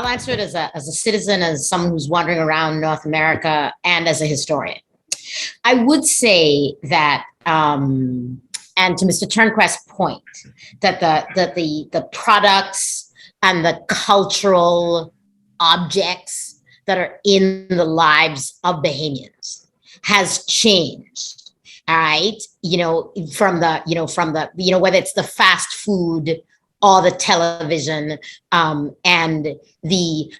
I'll answer it as a citizen, as someone who's wandering around North America, and as a historian. I would say that, and to Mr. Turnquest's point, that the products and the cultural objects that are in the lives of Bahamians has changed. All right, from the whether it's the fast food or the television, and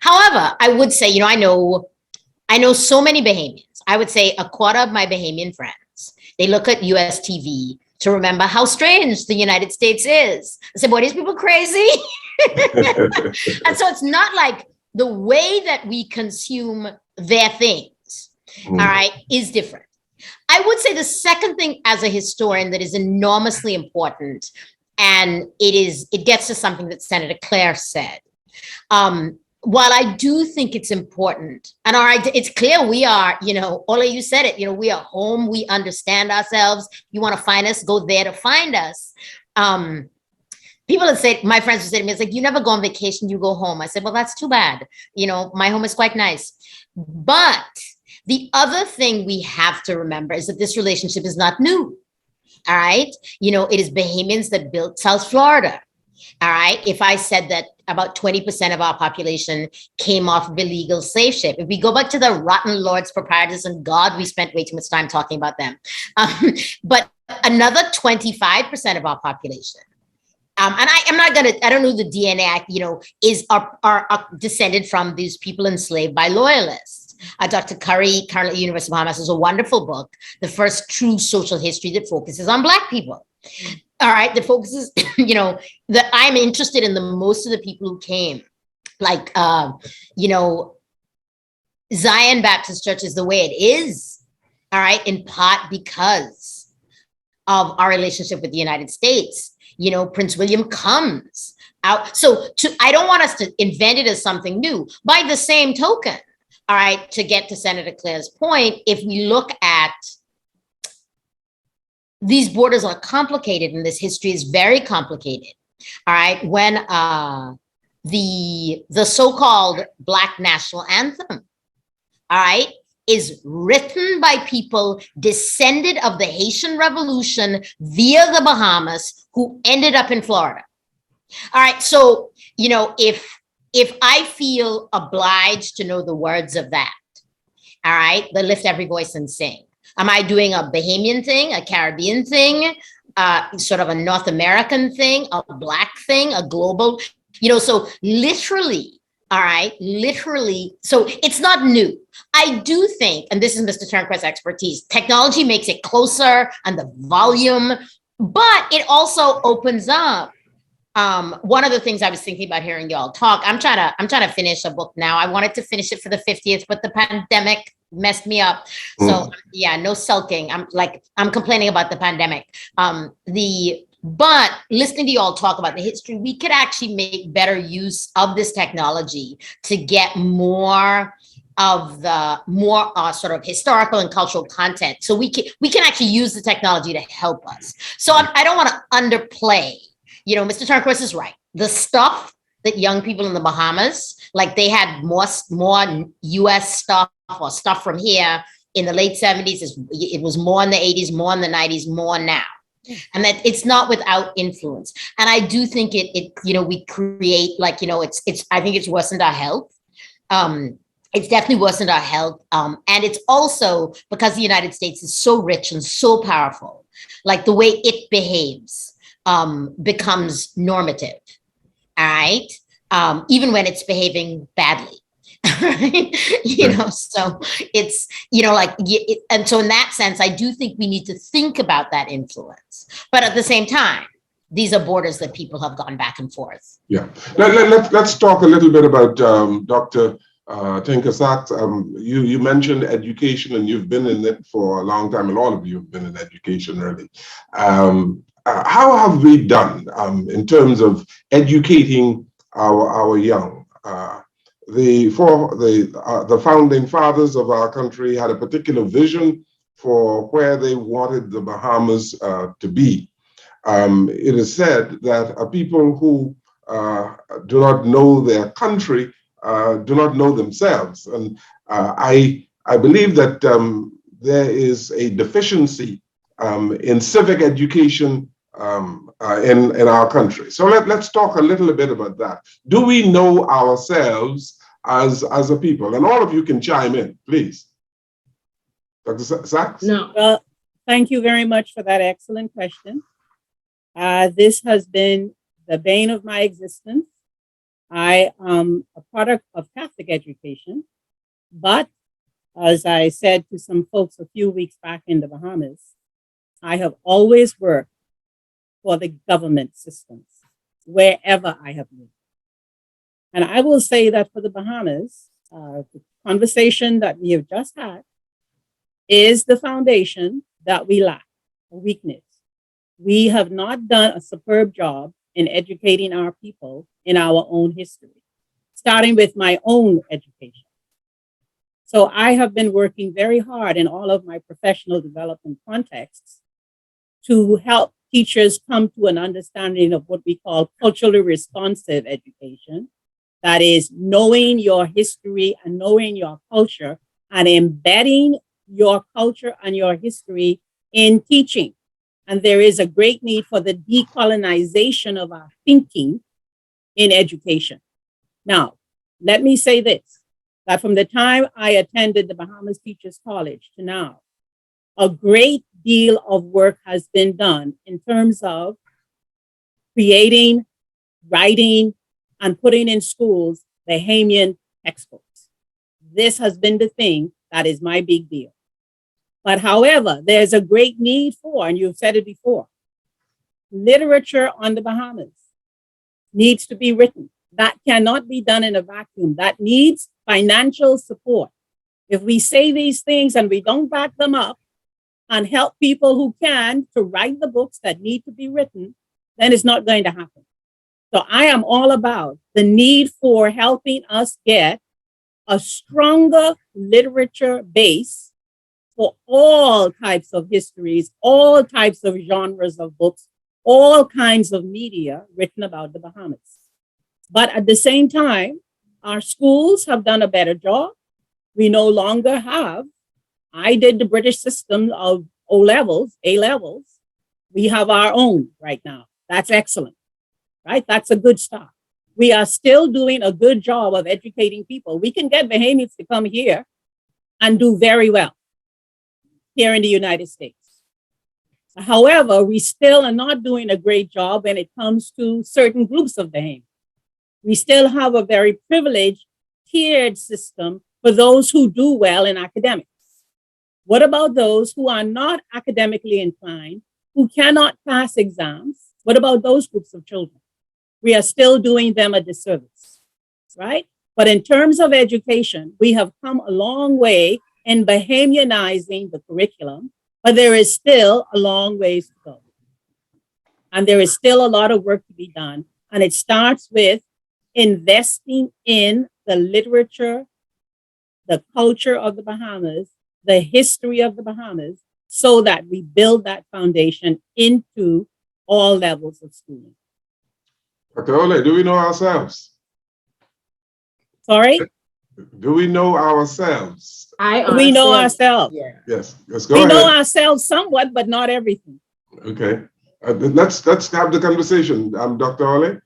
however, I would say, I know so many Bahamians. I would say a quarter of my Bahamian friends, they look at US TV to remember how strange the United States is. I said, boy, these people crazy. And so it's not like the way that we consume their things, all right, is different. I would say the second thing as a historian that is enormously important, and it gets to something that Senator Claire said. While I do think it's important, and all right, it's clear we are, Ola, you said it, we are home, we understand ourselves. You want to find us, go there to find us. People have said, my friends have said to me, it's like, you never go on vacation, you go home. I said, well, that's too bad. My home is quite nice. But the other thing we have to remember is that this relationship is not new. All right. It is Bahamians that built South Florida. All right. If I said that about 20% of our population came off of illegal slave ship, if we go back to the rotten lords, proprietors, and God, we spent way too much time talking about them. But another 25% of our population, and I don't know the DNA, are descended from these people enslaved by loyalists. Dr. Curry, currently at the University of Bahamas, has a wonderful book, The First True Social History, that focuses on Black people. All right, that focuses, that I'm interested in the most of the people who came, like, Zion Baptist Church is the way it is, all right, in part because of our relationship with the United States. Prince William comes out. So I don't want us to invent it as something new. By the same token, all right, to get to Senator Claire's point, if we look at these borders are complicated and this history is very complicated. All right. When the so-called Black national anthem, all right, is written by people descended of the Haitian Revolution via the Bahamas who ended up in Florida. All right. So, if I feel obliged to know the words of that, all right, then lift every voice and sing. Am I doing a Bahamian thing, a Caribbean thing, sort of a North American thing, a Black thing, a global, so literally, all right, so it's not new. I do think, and this is Mr. Turnquest's expertise, technology makes it closer and the volume, but it also opens up. One of the things I was thinking about hearing y'all talk, I'm trying to finish a book now. I wanted to finish it for the 50th, but the pandemic messed me up. So yeah, no sulking. I'm complaining about the pandemic. But listening to y'all talk about the history, we could actually make better use of this technology to get more of the sort of historical and cultural content. So we can actually use the technology to help us. So I don't want to underplay. Mr. Turnquest is right. The stuff that young people in the Bahamas, like they had more US stuff or stuff from here in the late 70s. It was more in the 80s, more in the 90s, more now. And that it's not without influence. And I do think we create I think it's worsened our health. It's definitely worsened our health. And it's also because the United States is so rich and so powerful, like the way it behaves becomes normative, all right? Even when it's behaving badly, so it's, and so in that sense, I do think we need to think about that influence. But at the same time, these are borders that people have gone back and forth. Yeah. Let's talk a little bit about Dr. Tinker Sachs. You mentioned education, and you've been in it for a long time, and all of you have been in education, really. How have we done in terms of educating our young? The founding fathers of our country had a particular vision for where they wanted the Bahamas to be. It is said that people who do not know their country do not know themselves. And I believe that there is a deficiency in civic education in our country. So let's talk a little bit about that. Do we know ourselves as a people? And all of you can chime in, please. Dr. Sachs? No. Well, thank you very much for that excellent question. This has been the bane of my existence. I am a product of Catholic education, but as I said to some folks a few weeks back in the Bahamas, I have always worked for the government systems wherever I have lived. And I will say that for the Bahamas, the conversation that we have just had is the foundation that we lack, a weakness. We have not done a superb job in educating our people in our own history, starting with my own education. So I have been working very hard in all of my professional development contexts to help teachers come to an understanding of what we call culturally responsive education. That is knowing your history and knowing your culture and embedding your culture and your history in teaching. And there is a great need for the decolonization of our thinking in education. Now, let me say this, that from the time I attended the Bahamas Teachers College to now, a great deal of work has been done in terms of creating, writing, and putting in schools Bahamian textbooks. This has been the thing that is my big deal. But however, there's a great need for, and you've said it before, literature on the Bahamas needs to be written. That cannot be done in a vacuum. That needs financial support. If we say these things and we don't back them up and help people who can to write the books that need to be written, then it's not going to happen. So I am all about the need for helping us get a stronger literature base for all types of histories, all types of genres of books, all kinds of media written about the Bahamas. But at the same time, our schools have done a better job. We no longer have, I did the British system of O-levels, A-levels. We have our own right now. That's excellent, right? That's a good start. We are still doing a good job of educating people. We can get Bahamians to come here and do very well here in the United States. However, we still are not doing a great job when it comes to certain groups of Bahamians. We still have a very privileged, tiered system for those who do well in academics. What about those who are not academically inclined, who cannot pass exams? What about those groups of children? We are still doing them a disservice, right? But in terms of education, we have come a long way in Bahamianizing the curriculum, but there is still a long ways to go. And there is still a lot of work to be done. And it starts with investing in the literature, the culture of the Bahamas, the history of the Bahamas, so that we build that foundation into all levels of schooling. Dr. Ole, do we know ourselves? Sorry? Do we know ourselves? We know ourselves. Yeah. Yes, let's go We ahead. know ourselves somewhat, but not everything. Okay, let's have the conversation. Dr. Ole?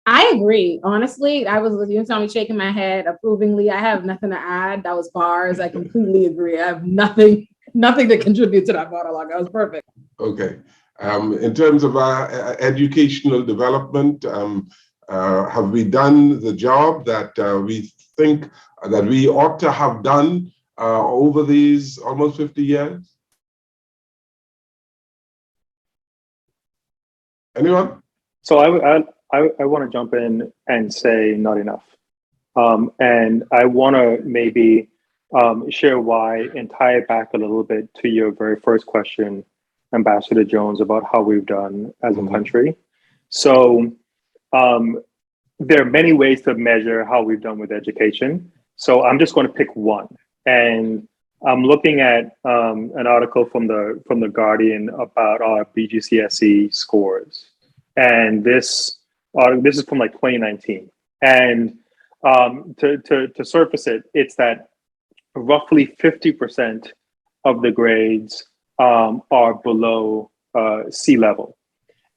I agree. Honestly, I was with you and Tommy shaking my head approvingly. I have nothing to add. That was bars. I completely agree. I have nothing to contribute to that monologue. That was perfect. Okay. In terms of our educational development, have we done the job that we think that we ought to have done over these almost 50 years? Anyone? So I want to jump in and say not enough. And I want to maybe share why and tie it back a little bit to your very first question, Ambassador Jones, about how we've done as a country. So there are many ways to measure how we've done with education. So I'm just going to pick one. And I'm looking at an article from the Guardian about our BGCSE scores. And this is from like 2019. And to surface it, it's that roughly 50% of the grades are below sea level.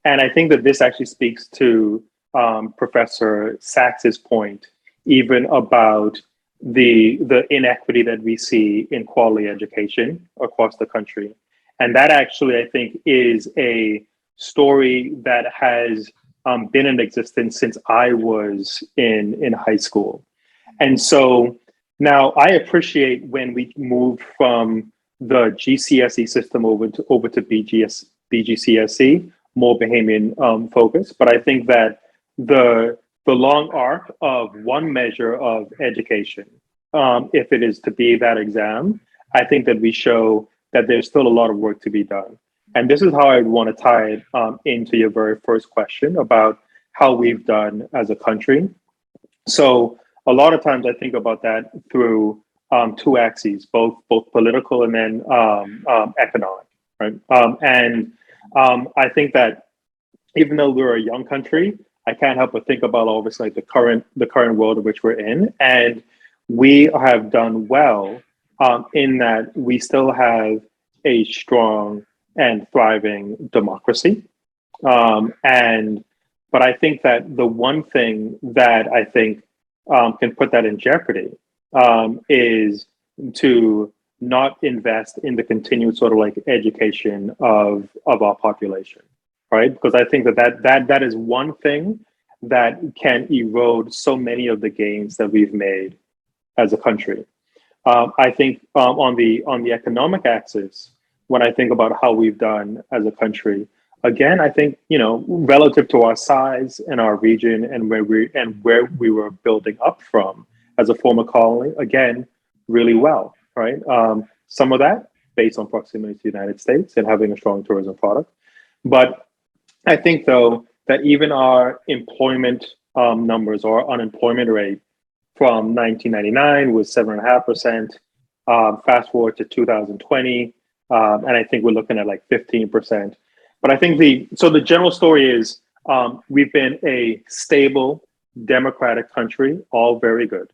And I think that this actually speaks to Professor Sachs's point, even about the inequity that we see in quality education across the country. And that actually, I think, is a story that has been in existence since I was in high school. And so now I appreciate when we moved from the GCSE system over to BGCSE, more Bahamian focus. But I think that the long arc of one measure of education, if it is to be that exam, I think that we show that there's still a lot of work to be done. And this is how I would want to tie it into your very first question about how we've done as a country. So a lot of times I think about that through two axes, both political and then economic, right? I think that even though we're a young country, I can't help but think about obviously like the current world in which we're in, and we have done well in that we still have a strong and thriving democracy. But I think that the one thing that I think can put that in jeopardy is to not invest in the continued sort of like education of our population, right? Because I think that is one thing that can erode so many of the gains that we've made as a country. I think on the economic axis, when I think about how we've done as a country, again, I think, you know, relative to our size and our region and where we were building up from as a former colony, again, really well, right? Some of that based on proximity to the United States and having a strong tourism product. But I think, though, that even our employment numbers or unemployment rate from 1999 was 7.5%. Fast forward to 2020, and I think we're looking at like 15%. But I think the general story is we've been a stable, democratic country, all very good.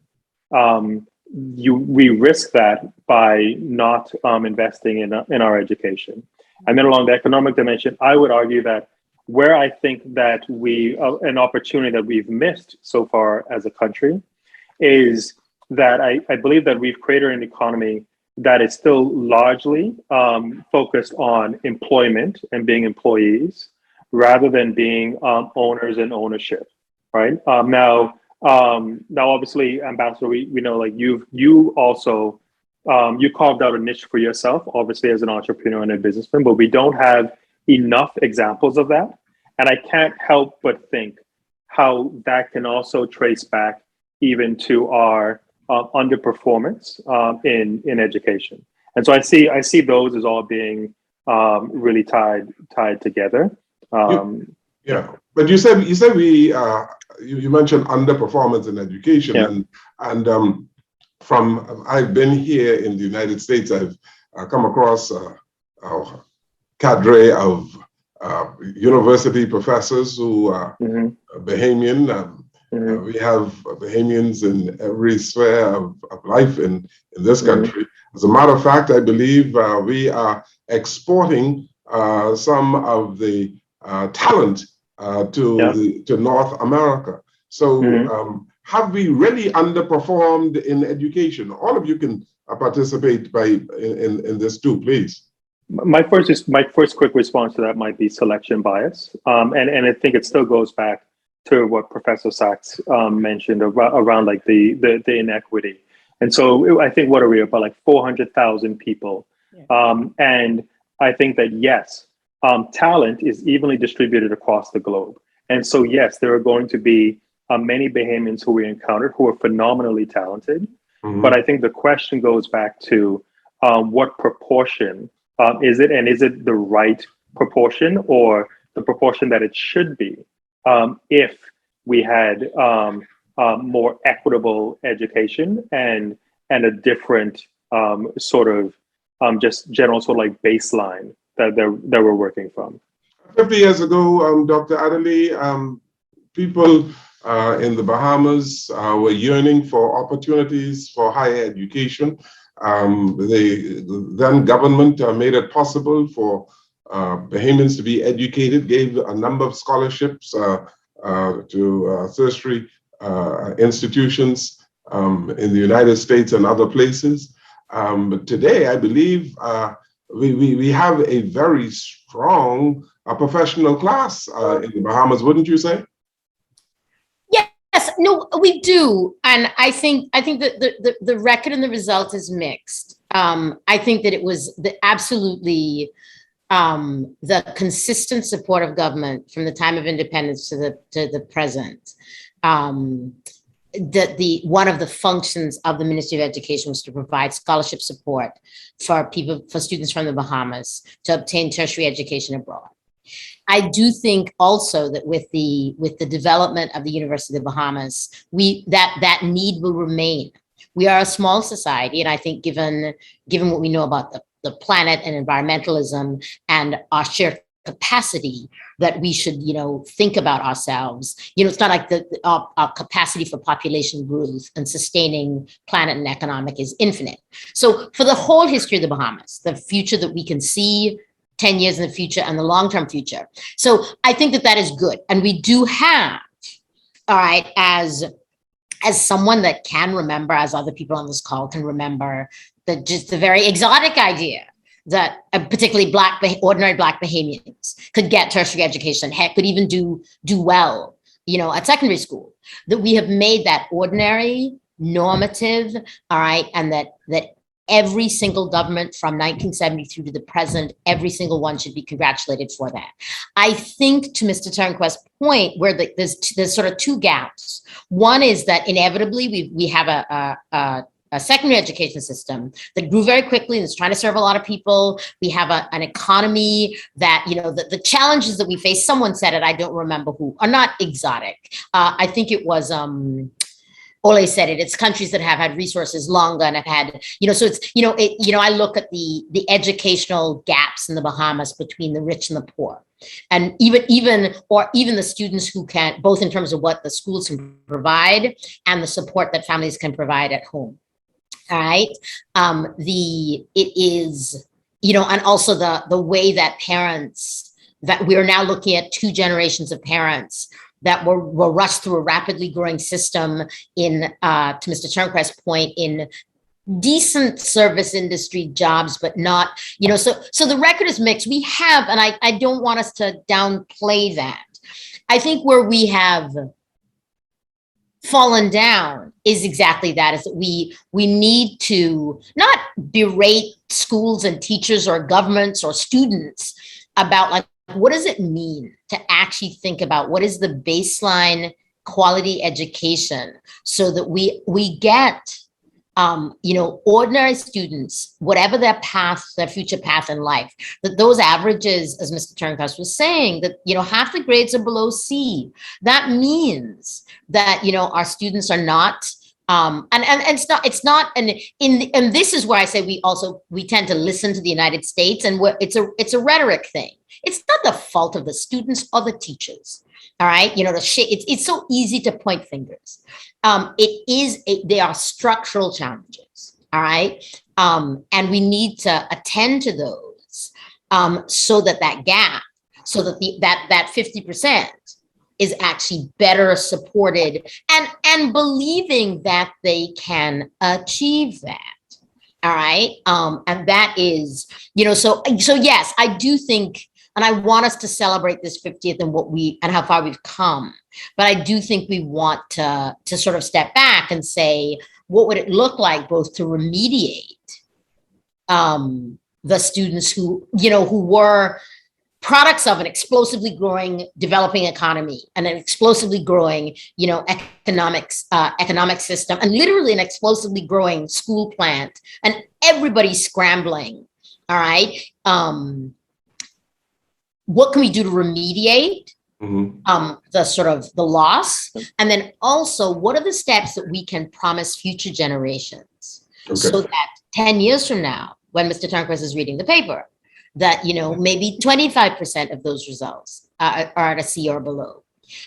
We risk that by not investing in our education. And then along the economic dimension, I would argue that where I think that an opportunity that we've missed so far as a country is that I believe that we've created an economy that is still largely focused on employment and being employees rather than being owners and ownership, right? Now, obviously, Ambassador, we know like you also, you carved out a niche for yourself, obviously as an entrepreneur and a businessman, but we don't have enough examples of that. And I can't help but think how that can also trace back even to our underperformance in education. And so I see those as all being really tied together. Yeah, but you said we you mentioned underperformance in education, yeah. and from I've been here in the United States, I've come across a cadre of university professors who are Bahamian. We have Bahamians in every sphere of life in this country. As a matter of fact, I believe we are exporting some of the talent to North America. So have we really underperformed in education? All of you can participate in this too, please. My first quick response to that might be selection bias, and I think it still goes back to what Professor Sachs mentioned around like the inequity. And so I think what are we about like 400,000 people, and I think that yes, talent is evenly distributed across the globe. And so yes, there are going to be many Bahamians who we encountered who are phenomenally talented. But I think the question goes back to what proportion is it, and is it the right proportion or the proportion that it should be if we had more equitable education and a different sort of just general sort of like baseline that we're working from. 50 years ago, Dr. Adderley, people in the Bahamas were yearning for opportunities for higher education. The then government made it possible for Bahamians to be educated, gave a number of scholarships to tertiary institutions in the United States and other places. But today, I believe we have a very strong professional class in the Bahamas, wouldn't you say? Yes, no, we do, and I think that the record and the result is mixed. I think that it was absolutely the consistent support of government from the time of independence to the present. That one of the functions of the Ministry of Education was to provide scholarship support for students from the Bahamas to obtain tertiary education abroad. I do think also that with the development of the University of the Bahamas, that need will remain. We are a small society, and I think given what we know about the planet and environmentalism and our shared capacity, that we should, think about ourselves. It's not like our capacity for population growth and sustaining planet and economic is infinite. So for the whole history of the Bahamas, the future that we can see 10 years in the future and the long-term future. So I think that is good. And we do have, all right, as someone that can remember, as other people on this call can remember, just the very exotic idea that particularly ordinary Black Bahamians could get tertiary education, heck, could even do well, at secondary school, that we have made that ordinary, normative, all right, and that every single government from 1973 to the present, every single one should be congratulated for that. I think, to Mr. Turnquest's point, where there's sort of two gaps. One is that inevitably we have a secondary education system that grew very quickly and is trying to serve a lot of people. We have an economy that, the challenges that we face, someone said it, I don't remember who, are not exotic. I think it was Ole said it. It's countries that have had resources longer and have had, so it's, I look at the educational gaps in the Bahamas between the rich and the poor. And even the students who can, both in terms of what the schools can provide and the support that families can provide at home. All right. It is, and also the way that parents, that we're now looking at two generations of parents that were rushed through a rapidly growing system in, to Mr. Turnquest's point, in decent service industry jobs, but not, so the record is mixed. We have, and I don't want us to downplay that. I think where we have fallen down is exactly that, is that we need to not berate schools and teachers or governments or students about, like, what does it mean to actually think about what is the baseline quality education, so that we get ordinary students, whatever their path, their future path in life, that those averages, as Mr. Turnquest was saying, that, half the grades are below C. That means that, our students are not, and this is where I say we tend to listen to the United States, and it's a rhetoric thing. It's not the fault of the students or the teachers. All right. It's so easy to point fingers. They are structural challenges. All right. And we need to attend to those, so that gap, so that that 50% is actually better supported, and believing that they can achieve that. All right. And that is, so yes, I do think, and I want us to celebrate this 50th and how far we've come. But I do think we want to sort of step back and say, what would it look like both to remediate the students who were products of an explosively growing developing economy and an explosively growing, economic system, and literally an explosively growing school plant, and everybody scrambling. All right. What can we do to remediate the loss? And then also, what are the steps that we can promise future generations, so that 10 years from now, when Mr. Turnquest is reading the paper, that, maybe 25% of those results are at a C or below.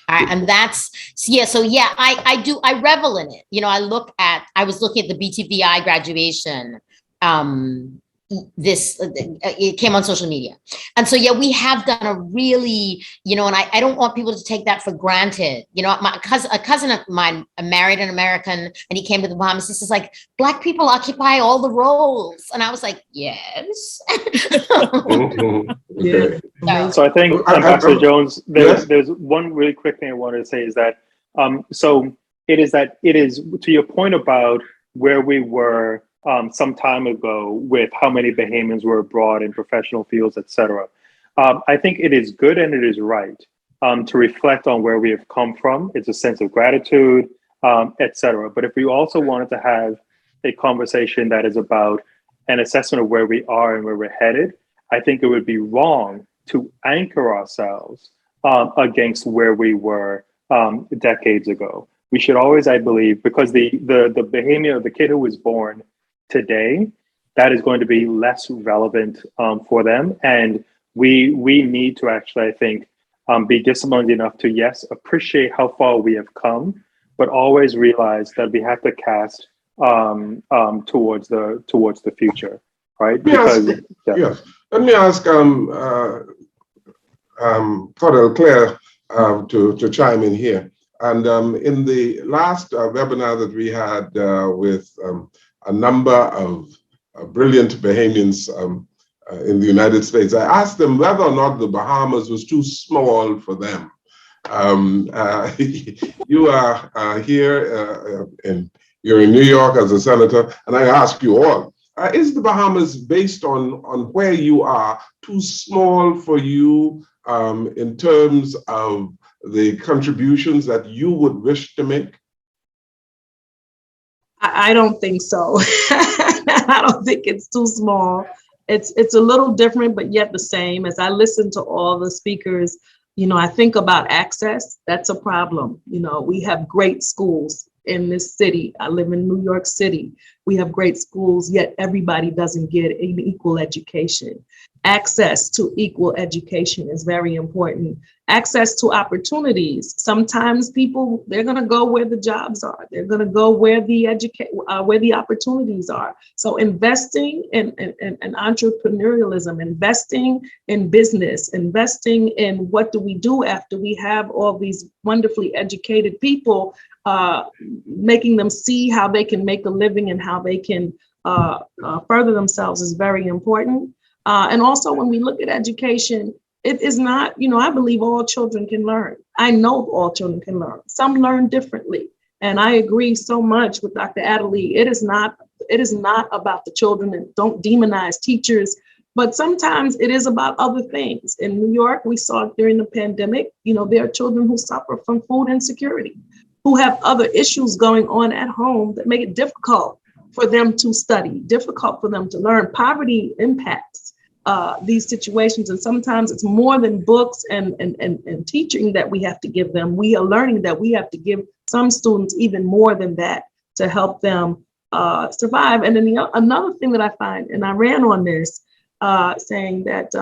And that's, yeah, so yeah, I revel in it. You know, I was looking at the BTVI graduation, it came on social media. And so, yeah, we have done a really, you know, and I don't want people to take that for granted. You know, a cousin of mine married an American and he came to the Bahamas. This is like, Black people occupy all the roles. And I was like, yes. Okay. So I think, Ambassador Jones, there's one really quick thing I wanted to say is that, so it is to your point about where we were some time ago with how many Bahamians were abroad in professional fields, et cetera. I think it is good and it is right to reflect on where we have come from. It's a sense of gratitude, et cetera. But if we also wanted to have a conversation that is about an assessment of where we are and where we're headed, I think it would be wrong to anchor ourselves against where we were decades ago. We should always, I believe, because the Bahamian, the kid who was born today, that is going to be less relevant for them. And we need to actually, I think, be disciplined enough to, yes, appreciate how far we have come, but always realize that we have to cast towards the future, right? Because yes. Let me ask Cordell Claire to chime in here. And in the last webinar that we had with a number of brilliant Bahamians in the United States, I asked them whether or not the Bahamas was too small for them. You are here, you're in New York as a senator, and I ask you all, is the Bahamas, based on where you are, too small for you in terms of the contributions that you would wish to make? I don't think so. I don't think it's too small. It's a little different, but yet the same. As I listen to all the speakers, you know, I think about access. That's a problem. You know, we have great schools in this city. I live in New York City. We have great schools, yet everybody doesn't get an equal education. Access to equal education is very important. Access to opportunities. Sometimes people, they're going to go where the jobs are. They're going to go where the opportunities are. So investing in entrepreneurialism, investing in business, investing in what do we do after we have all these wonderfully educated people, making them see how they can make a living and how they can further themselves is very important. And also when we look at education, it is not, you know, I believe all children can learn. I know all children can learn. Some learn differently. And I agree so much with Dr. Adderley. It is not about the children, and don't demonize teachers, but sometimes it is about other things. In New York, we saw it during the pandemic, you know, there are children who suffer from food insecurity, who have other issues going on at home that make it difficult for them to study, difficult for them to learn. Poverty impacts these situations. And sometimes it's more than books and teaching that we have to give them. We are learning that we have to give some students even more than that to help them survive. And then another thing that I find, and I ran on this, saying that,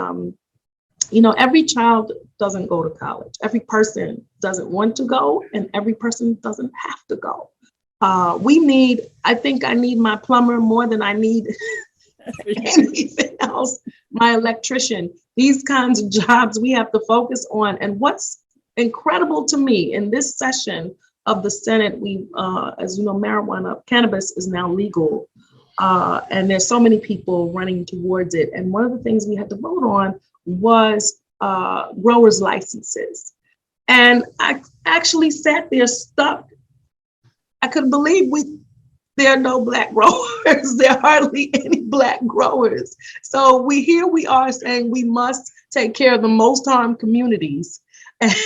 you know, every child doesn't go to college. Every person doesn't want to go, and every person doesn't have to go. I think I need my plumber more than I need anything else, my electrician. These kinds of jobs we have to focus on. And what's incredible to me in this session of the Senate, as you know, cannabis is now legal. And there's so many people running towards it. And one of the things we had to vote on was growers' licenses. And I actually sat there stuck. I couldn't believe there are no Black growers. There are hardly any Black growers. So here we are saying we must take care of the most harmed communities,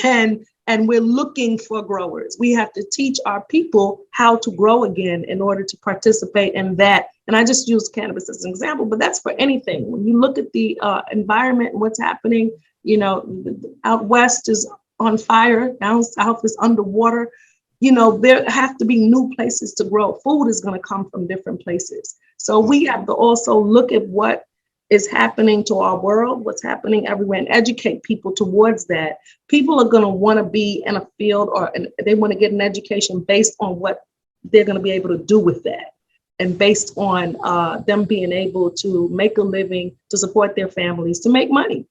and we're looking for growers. We have to teach our people how to grow again in order to participate in that. And I just use cannabis as an example, but that's for anything. When you look at the environment and what's happening, you know, out west is on fire, down south is underwater. You know, there have to be new places to grow. Food is going to come from different places. So we have to also look at what is happening to our world, what's happening everywhere, and educate people towards that. People are going to want to be in a field they want to get an education based on what they're going to be able to do with that, and based on them being able to make a living, to support their families, to make money.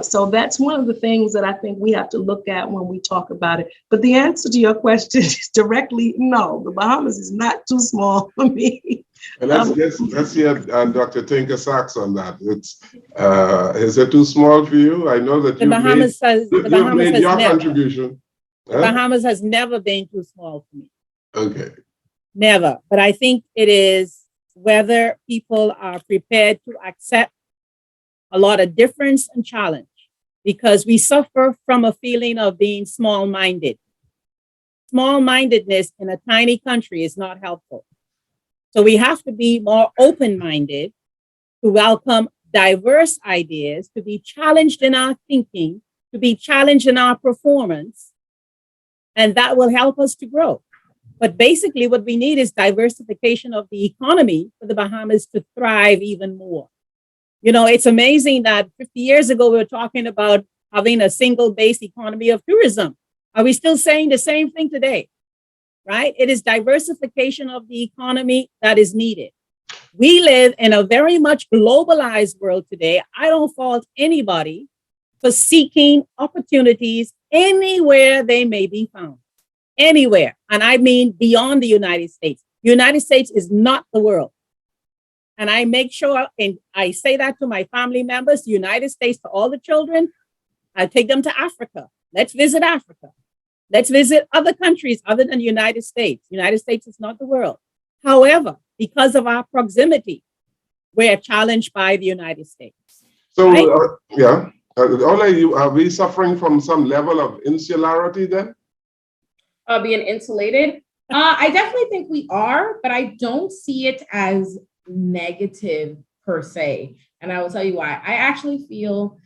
So that's one of the things that I think we have to look at when we talk about it. But the answer to your question is directly no. The Bahamas is not too small for me. And let's hear Dr. Tinker Sachs on that. Is it too small for you? I know that The Bahamas has your never, contribution. the Bahamas has never been too small for me. Okay. Never. But I think it is whether people are prepared to accept a lot of difference and challenge, because we suffer from a feeling of being small-minded. Small-mindedness in a tiny country is not helpful. So we have to be more open-minded to welcome diverse ideas, to be challenged in our thinking, to be challenged in our performance, and that will help us to grow. But basically what we need is diversification of the economy for the Bahamas to thrive even more. You know, it's amazing that 50 years ago, we were talking about having a single base economy of tourism. Are we still saying the same thing today? Right? It is diversification of the economy that is needed. We live in a very much globalized world today. I don't fault anybody for seeking opportunities anywhere they may be found. Anywhere. And I mean beyond the United States. The United States is not the world. And I make sure, and I say that to my family members, the United States, to all the children, I take them to Africa. Let's visit Africa. Let's visit other countries other than the United States. The United States is not the world. However, because of our proximity, we're challenged by the United States. So, right? Ola, are we suffering from some level of insularity then? Being insulated? I definitely think we are, but I don't see it as negative per se. And I will tell you why. I actually feel,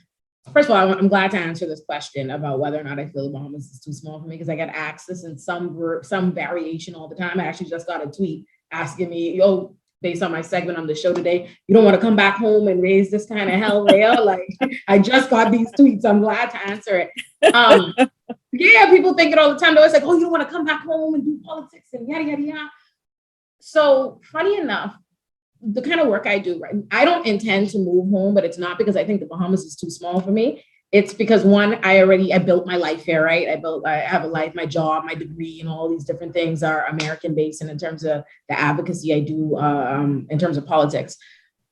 first of all, I'm glad to answer this question about whether or not I feel the Bahamas is too small for me, because I get asked this in some variation all the time. I actually just got a tweet asking me, yo, based on my segment on the show today, you don't want to come back home and raise this kind of hell there? Like, I just got these tweets. I'm glad to answer it. Yeah, people think it all the time. They're always like, oh, you don't want to come back home and do politics and yada, yada, yada. So funny enough, the kind of work I do, right? I don't intend to move home, but it's not because I think the Bahamas is too small for me. It's because one, I built my life here, right? I have a life, my job, my degree, and all these different things are American based, and in terms of the advocacy I do in terms of politics.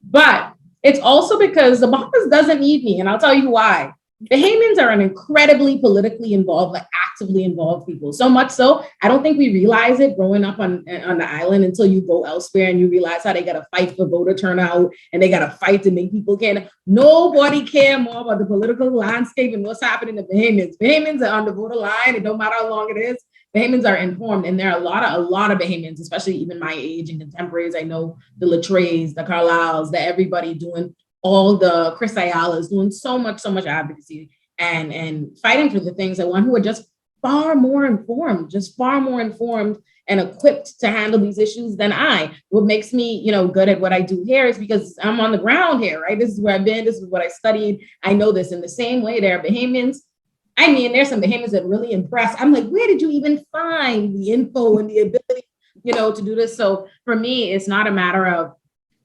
But it's also because the Bahamas doesn't need me, and I'll tell you why. Bahamians are an incredibly politically involved, like actively involved people. So much so, I don't think we realize it growing up on the island until you go elsewhere and you realize how they got to fight for voter turnout and they got to fight to make people care. Nobody care more about the political landscape and what's happening to Bahamians. Bahamians are on the voter line. It don't matter how long it is. Bahamians are informed, and there are a lot of Bahamians, especially even my age and contemporaries. I know the Latrays, the Carlisles, the everybody doing all the Chris Ayala's doing so much advocacy and fighting for the things. I want who are just far more informed and equipped to handle these issues than I. What makes me, good at what I do here is because I'm on the ground here, right? This is where I've been. This is what I studied. I know this. In the same way, there are Bahamians. I mean, there's some Bahamians that really impress. I'm like, where did you even find the info and the ability, to do this? So for me, it's not a matter of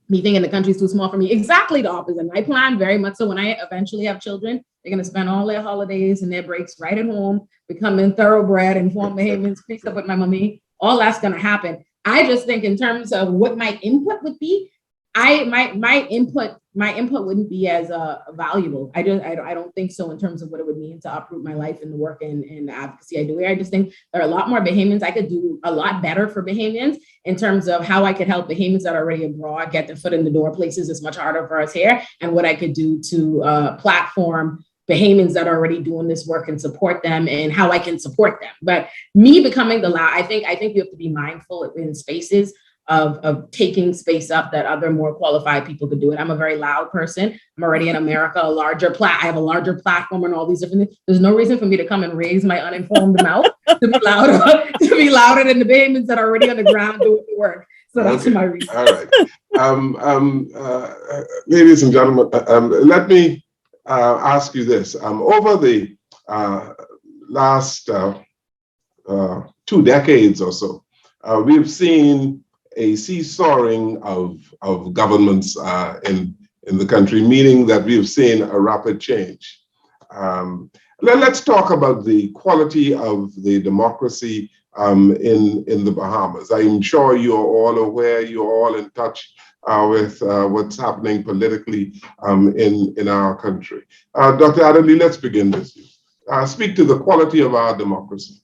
me thinking the country's too small for me. Exactly the opposite. I plan very much so when I eventually have children, they're going to spend all their holidays and their breaks right at home, becoming thoroughbred, informed Bahamians, fixed up with my mommy. All that's going to happen. I just think in terms of what my input would be, my input wouldn't be as valuable. I don't think so in terms of what it would mean to uproot my life and the work and the advocacy I do here. I just think there are a lot more Bahamians. I could do a lot better for Bahamians in terms of how I could help Bahamians that are already abroad get their foot in the door places. It's much harder for us here, and what I could do to platform Bahamians that are already doing this work and support them, and how I can support them. But me becoming the loud, I think you have to be mindful in spaces of taking space up that other more qualified people could do it. I'm a very loud person. I'm already in America, I have a larger platform and all these different things. There's no reason for me to come and raise my uninformed mouth to be louder than the Bahamians that are already on the ground doing the work. So that's Okay. my reason. All right. Ladies and gentlemen, let me ask you this. Over the last 2 decades or so, we've seen a seesawing of governments in the country, meaning that we've seen a rapid change. Let's talk about the quality of the democracy in the Bahamas. I'm sure you're all aware, you're all in touch with what's happening politically in our country. Dr. Adderley, let's begin with you. Speak to the quality of our democracy.